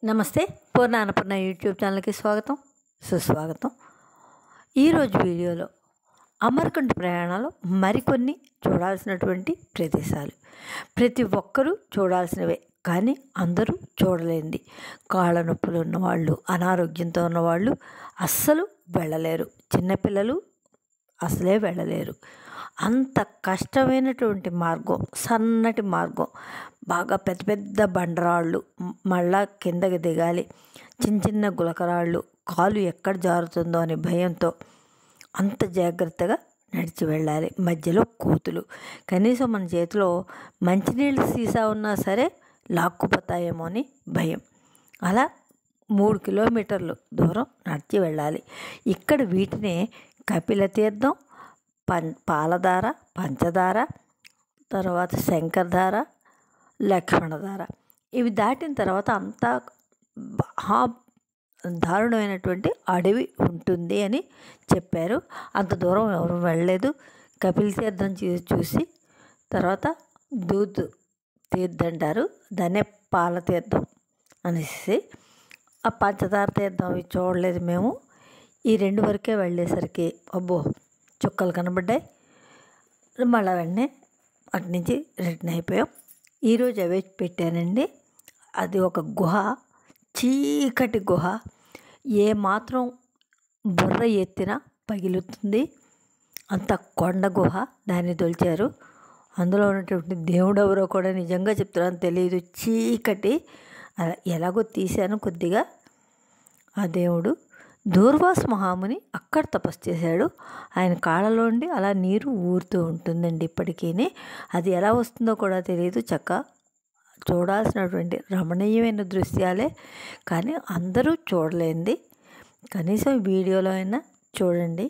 నమస్తే, పూర్ణ అన్నపూర్ణ యూట్యూబ్ ఛానల్కి స్వాగతం, సుస్వాగతం. ఈరోజు వీడియోలో అమర్కండ్ ప్రయాణాలు మరికొన్ని చూడాల్సినటువంటి ప్రదేశాలు. ప్రతి ఒక్కరూ చూడాల్సినవే, కానీ అందరూ చూడలేంది. కాళ్ళ నొప్పులు ఉన్నవాళ్ళు, అనారోగ్యంతో ఉన్నవాళ్ళు అస్సలు వెళ్ళలేరు. చిన్నపిల్లలు అసలే వెళ్ళలేరు. అంత కష్టమైనటువంటి మార్గం, సన్నటి మార్గం, బాగా పెద్ద పెద్ద బండరాళ్ళు, మళ్ళా కిందకి దిగాలి. చిన్న చిన్న గులకరాళ్ళు, కాలు ఎక్కడ జారుతుందో అనే భయంతో అంత జాగ్రత్తగా నడిచి వెళ్ళాలి. మధ్యలో కోతులు, కనీసం మన చేతిలో మంచినీళ్ళ సీసా ఉన్నా సరే లాక్కుపోతాయేమో అని భయం. అలా 3 కిలోమీటర్లు దూరం నడిచి వెళ్ళాలి. ఇక్కడ వీటినే కపిల తీర్థం, పాలధార, పంచదార, తర్వాత శంకరధార, లక్ష్మణధార. ఇవి దాటిన తర్వాత అంతా దారుణమైనటువంటి అడవి ఉంటుంది అని చెప్పారు. అంత దూరం ఎవరు వెళ్ళలేదు. కపిల తీర్థం చూసి తర్వాత దూద్ తీర్థం అంటారు, దాన్నే పాల తీర్థం అనేసి. ఆ పంచదార తీర్థం అవి చూడలేదు మేము. ఈ 2 వరకే వెళ్ళేసరికి అబ్బో చుక్కలు కనబడ్డాయి. మళ్ళీ వెంటనే అటు నుంచి రిటర్న్ అయిపోయాం. ఈరోజు అవే పెట్టానండి. అది ఒక గుహ, చీకటి గుహ, ఏ మాత్రం బుర్ర ఎత్తినా పగిలుతుంది. అంత కొండ గుహ, దాన్ని తొలిచారు. అందులో ఉన్నటువంటి దేవుడు ఎవరో కూడా నిజంగా చెప్తున్నాను తెలియదు, చీకటి. అలా ఎలాగో తీశాను కొద్దిగా. ఆ దేవుడు దూర్వాస మహాముని అక్కడ తపస్సు చేశాడు. ఆయన కాళ్ళలోండి అలా నీరు ఊరుతూ ఉంటుందండి ఇప్పటికీ. అది ఎలా వస్తుందో కూడా తెలియదు. చూడాల్సినటువంటి రమణీయమైన దృశ్యాలే, కానీ అందరూ చూడలేంది. కనీసం వీడియోలో అయినా చూడండి.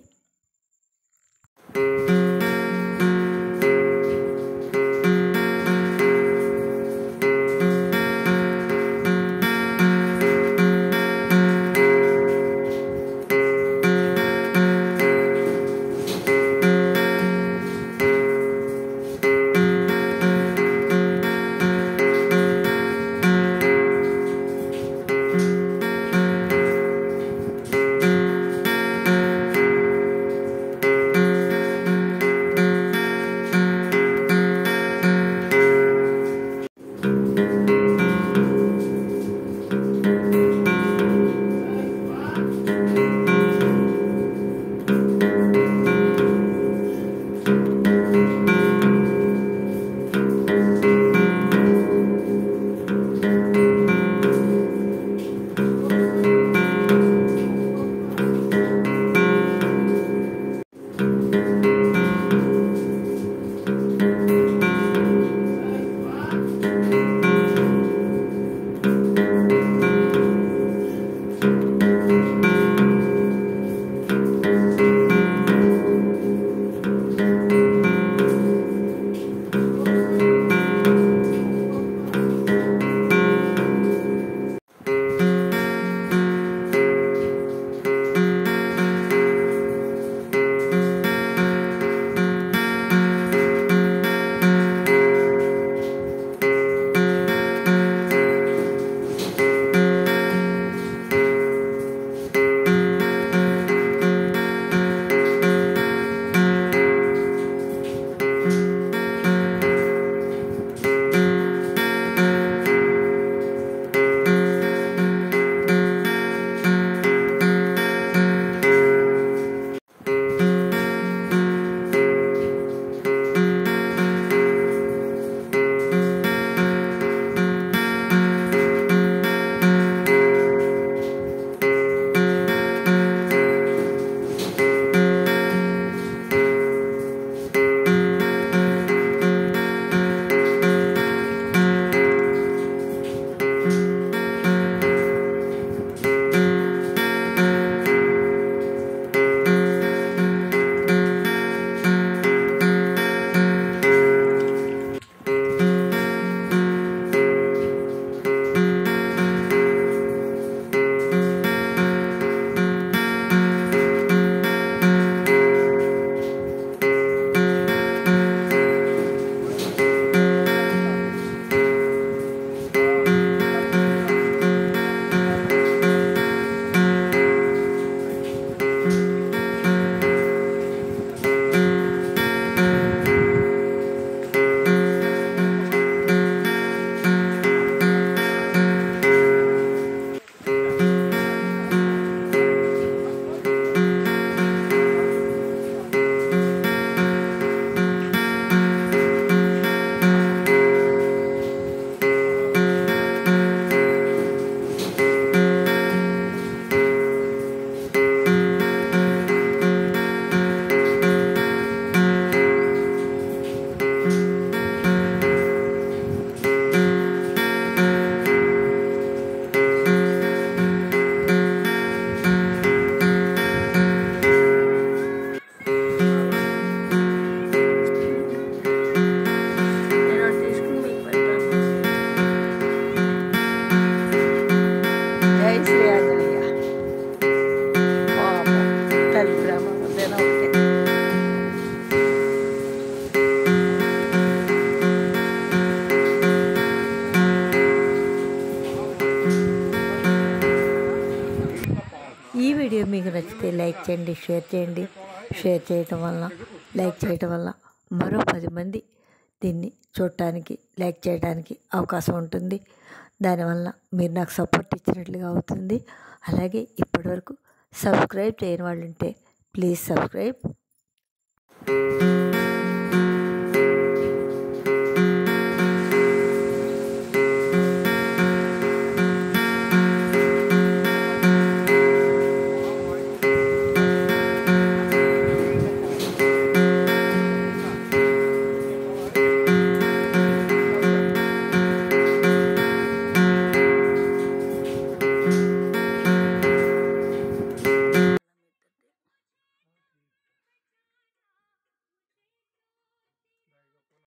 నచ్చితే లైక్ చేయండి, షేర్ చేయండి. షేర్ చేయటం వల్ల, లైక్ చేయటం వల్ల మరో 10 మంది దీన్ని చూడటానికి, లైక్ చేయడానికి అవకాశం ఉంటుంది. దానివల్ల మీరు నాకు సపోర్ట్ ఇచ్చినట్లుగా అవుతుంది. అలాగే ఇప్పటివరకు సబ్స్క్రైబ్ చేయని వాళ్ళు ఉంటే ప్లీజ్ సబ్స్క్రైబ్.